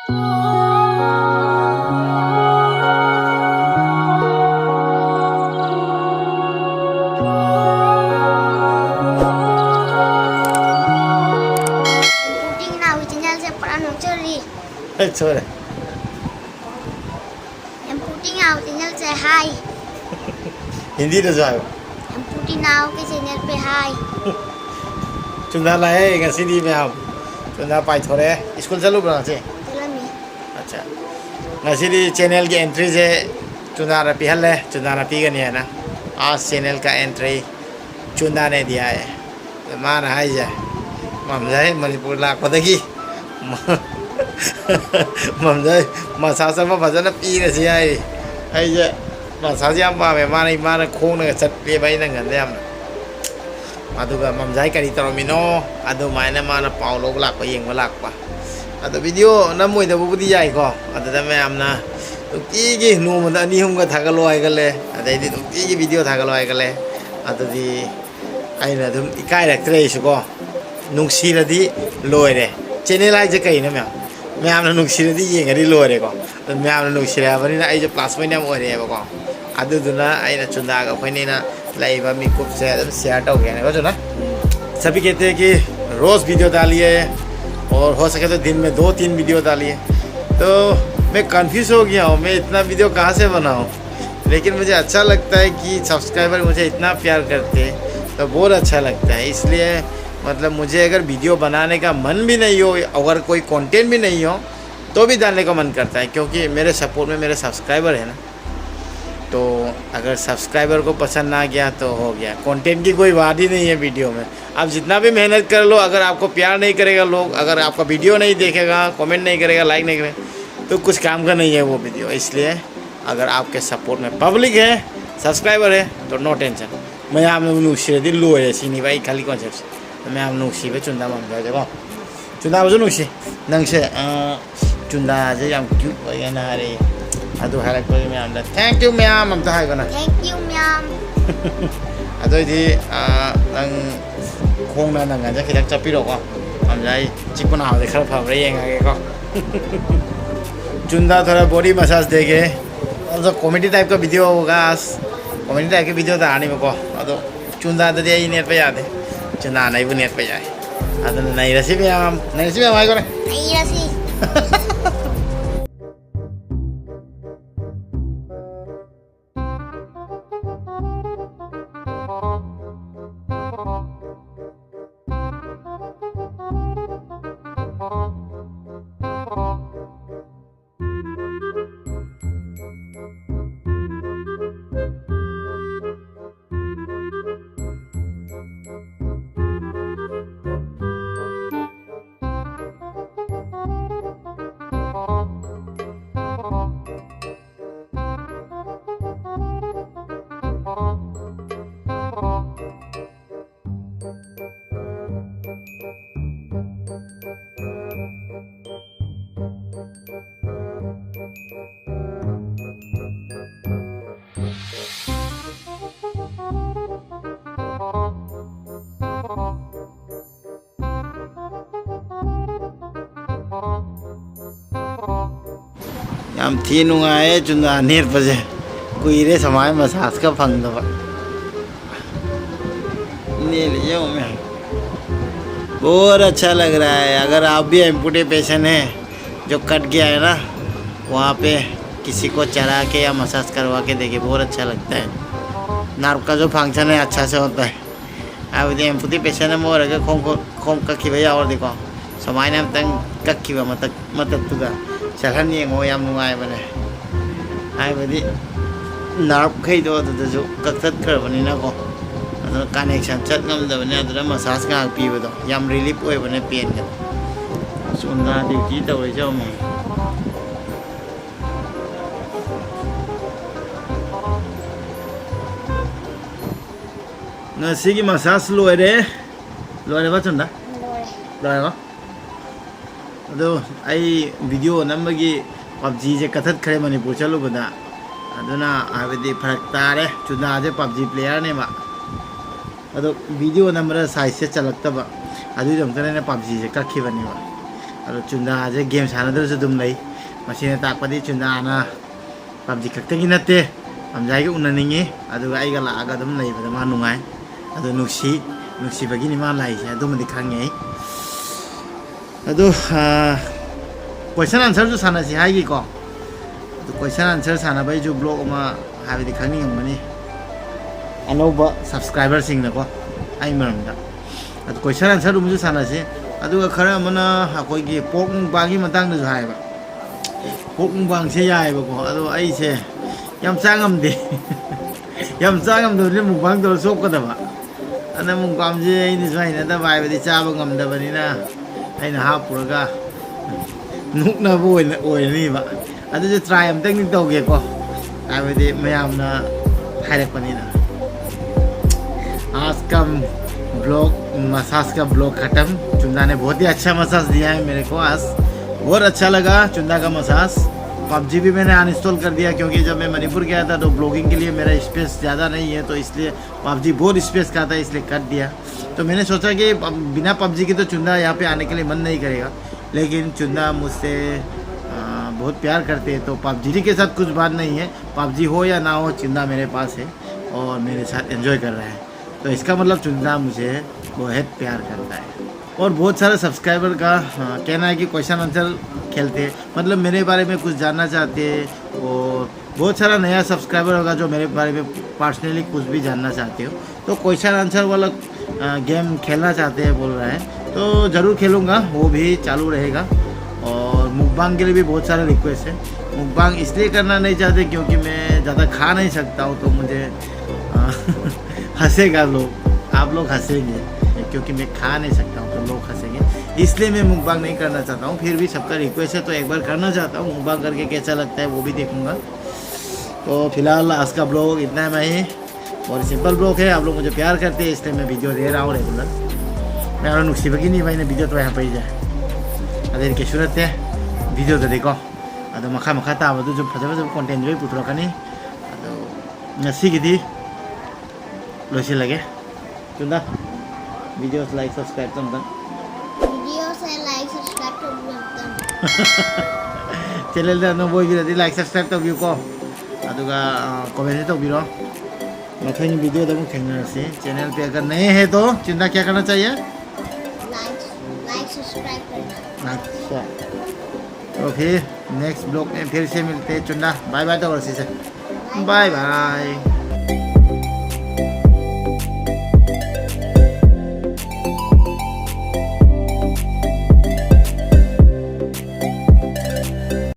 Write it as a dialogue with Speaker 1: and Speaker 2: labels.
Speaker 1: छोरे
Speaker 2: Em putting out channel से hi.
Speaker 1: Hindi तो जाओ
Speaker 2: Em putting out के channel पे hi.
Speaker 1: चुना लाए nga sini में आप चुना पाई थोड़े स्कूल चलो बना से
Speaker 2: चलो मी.
Speaker 1: अच्छा nga sini channel की एंट्री से चुना रपी हल है चुना रपी का नहीं है ना आज चैनल का एंट्री चुना ने दिया है तो मान हाई जाए ममजाई मणिपुर लाख पता ममजाई मसाज में भजन पी रही है आई जे मसाज याम पावे माने माने खोंग ने चट पे भाई ना गंदे हम अदुगा ममजाई करी तरोमिनो अदु माने माने पाव लोग लाख पे येंग लाख पा अदु वीडियो ना मोई दा बुदी जाई को अदु दा मैं हमना तो की नो मन अनि हम का थागलो आइ गले अदai दी तो की वीडियो थागलो आइ गले अदु दी आइना दुम इकाई रखत्रे इसको नुक्सीरदी लोइरे चैनल आइ जे कई ना मैं आमना नुक्सीरदी येंगरी लोइरे को मैं आमना नुक्सीरे बनी ना आई जे प्लस में नाम ओरे को अदु दुना आइना चुंदा का कोई ना लाइव में कुछ से शेयर तो गया ना ना सभी कहते हैं कि रोज वीडियो डालिए और हो सके तो दिन में 2-3 वीडियो डालिए तो मैं कंफ्यूज हो गया हूँ मैं इतना वीडियो कहाँ से बनाऊँ लेकिन मुझे अच्छा लगता है कि सब्सक्राइबर मुझे इतना प्यार करते हैं तो बहुत अच्छा लगता है इसलिए मतलब मुझे अगर वीडियो बनाने का मन भी नहीं हो अगर कोई कंटेंट भी नहीं हो तो भी डालने का मन करता है क्योंकि मेरे सपोर्ट में मेरे सब्सक्राइबर है ना तो अगर सब्सक्राइबर को पसंद ना गया तो हो गया कंटेंट की कोई बात ही नहीं है वीडियो में आप जितना भी मेहनत कर लो अगर आपको प्यार नहीं करेगा लोग अगर आपका वीडियो नहीं देखेगा कमेंट नहीं करेगा लाइक नहीं करेगा तो कुछ काम का नहीं है वो वीडियो इसलिए अगर आपके सपोर्ट में पब्लिक है सब्सक्राइबर है तो नो टेंशन मैं आप नुक्सीरदी लोए सिनी भाई खाली कॉन्सेप्ट मैं आप नुक्सीबे चुंदा ममजा जगह चुंदा बजु नुक्सी नंगसे चुंदा जे याम क्यूट ओइना रे अदु हारक मैं आमदा थैंक यू मैम अमता हाय गना
Speaker 2: Thank you ma'am.
Speaker 1: अदोइदि नंग खोंना नंगा जा खिदक चपिरो को अमजाई चिकुना हाउ खरा फाब्रे येंगागे को चुंदा थोड़ा बॉडी मसाज देके और कॉमेडी टाइप का वीडियो होगा आज कॉमेडी टाइप की वीडियो तो आनी मेको अदो चुंदा तो ये नेट पे याद है चुंदा नहीं भी नेट पे जाए अदो नहीं रसी भी हम आए करे
Speaker 2: नहीं रसी.
Speaker 1: हम थी नुआए चुंदा नेर बजे कुइरे समाय मसाज का फंग दबा ने लियो मैं बहुत अच्छा लग रहा है अगर आप भी एम्पुटी पेशेंट है जो कट गया है ना वहाँ पे किसी को चला के या मसाज करवा के देखिए बहुत अच्छा लगता है नर्व का जो फंक्शन है अच्छा से होता है अब एम्पुटी पेशेंट है मोर के खोम कक्की भैया और देखो समाय नाम तंग कक्की मत तुगा चलन येंगो याम नुआय बने आइ बदि नर्व खैदो अदुदजु कक्थत खरबनिना को अदु कनेक्शन चत ngam अदुदा मसाज का पीबदो याम रिलीफ ओय बने पेन का सुना ड्यूटी तवै जाउमी ngasi gi massage loire ba chunda loire ba अदो आई वीडियो नंबगी पबजी जे कथत खरे मणिपुर चलो बदा अदुना आबेदि फरक तारे चुना जे पबजी प्लेयर ने मा अदो वीडियो नंबर साइज से चलकतबा अदु जमतने ने पबजी जे कखि बनी वा अदो चुंदा जे गेम सानदरसु दुम लई मसिने ताकपदि चुंदाना पबजी खक्तगी नते ममजाई उननिंगे अदुगा आइगा लागा दुम लईबदा मा नुंगाई अदो नुक्सी नि मा लाइसे अदुमदि खांगे अदो क्वेश्चन आंसर जो सानासी हाइगी को अदो क्वेश्चन आंसर सानाबाई जो ब्लॉग अमा हाबिदि खांगिंगमनि अनौबा सब्सक्राइबर सिंगनको आई मरमदा अदो क्वेश्चन आंसर रुमजु सानासी अदुगा खरा मना अखोइगी पोक मुंगबांगी मतंग जो हाइबा पोक मुंगबांग से याइबा को अदो आइसे यम चांगमदे यम चांगमदो मुंगबांग दो सोकदबा अना मुंगबांग जे इनि स्वाइना दा बाइबदि चाबा ngमदबनिना आइना हापुरगा नुकना ओइनीबा अदु जे ट्राई अमतंग तौगे को आइबदि मयामना हाइरकपनिना आज का ब्लॉग मसाज का ब्लॉग खत्म चुंदा ने बहुत ही अच्छा मसाज दिया है मेरे को आज बहुत अच्छा लगा चुंदा का मसाज पबजी भी मैंने अनइंस्टॉल कर दिया क्योंकि जब मैं मणिपुर गया था तो ब्लॉगिंग के लिए मेरा स्पेस ज़्यादा नहीं है तो इसलिए पबजी बहुत स्पेस खाता है इसलिए कर दिया तो मैंने सोचा कि बिना पबजी के तो चुंदा यहाँ पे आने के लिए मन नहीं करेगा लेकिन चुंदा मुझसे बहुत प्यार करते हैं तो पबजी के साथ कुछ बात नहीं है पबजी हो या ना हो चुंदा मेरे पास है और मेरे साथ एंजॉय कर रहा है तो इसका मतलब चुंदा मुझे बहुत प्यार करता है और बहुत सारे सब्सक्राइबर का कहना है कि क्वेश्चन आंसर खेलते हैं मतलब मेरे बारे में कुछ जानना चाहते हैं और बहुत सारा नया सब्सक्राइबर होगा जो मेरे बारे में पर्सनली कुछ भी जानना चाहते हो तो क्वेश्चन आंसर वाला गेम खेलना चाहते हैं बोल रहा है तो ज़रूर खेलूँगा वो भी चालू रहेगा और मुकबांग के लिए भी बहुत सारे रिक्वेस्ट है मुकबांग इसलिए करना नहीं चाहते क्योंकि मैं ज़्यादा खा नहीं सकता हूँ तो मुझे हंसेगा लोग आप लोग हंसेंगे क्योंकि मैं खा नहीं सकता हूँ तो लोग हंसेंगे इसलिए मैं मुकबांग नहीं करना चाहता हूँ फिर भी सबका रिक्वेस्ट है तो एक बार करना चाहता हूँ मुकबांग करके कैसा लगता है वो भी देखूँगा तो फिलहाल आज का ब्लॉग इतना है मैं बहुत सिंपल ब्लॉग है आप लोग मुझे प्यार करते हैं इसलिए मैं वीडियो दे रहा हूँ रेगुलर मैं और नुक्सीबगी नहीं भाई ने वीडियो तो यहाँ पर जाए अरे के सूरत है वीडियो तो देखो अदो मखा मखा ताबदु जो फजब फजब कंटेंट जो पुथरकनी अदो ngasigi디 लोसिलगे चुंदा video like subscribe तमदन
Speaker 2: video से लाइक सब्सक्राइब तो बोलतन
Speaker 1: चैनल दा नो बोय बिरदि लाइक सब्सक्राइब तो बियो को अदुगा कमेंट तो बिरो मथानी वीडियो दम खेंगना से चैनल पे अगर नए हैं तो चुंदा क्या करना चाहिए
Speaker 2: लाइक सब्सक्राइब करना
Speaker 1: अच्छा तो फिर नेक्स्ट ब्लॉग में फिर से मिलते हैं चुंदा बाय बाय तो वर्षी से बाय बाय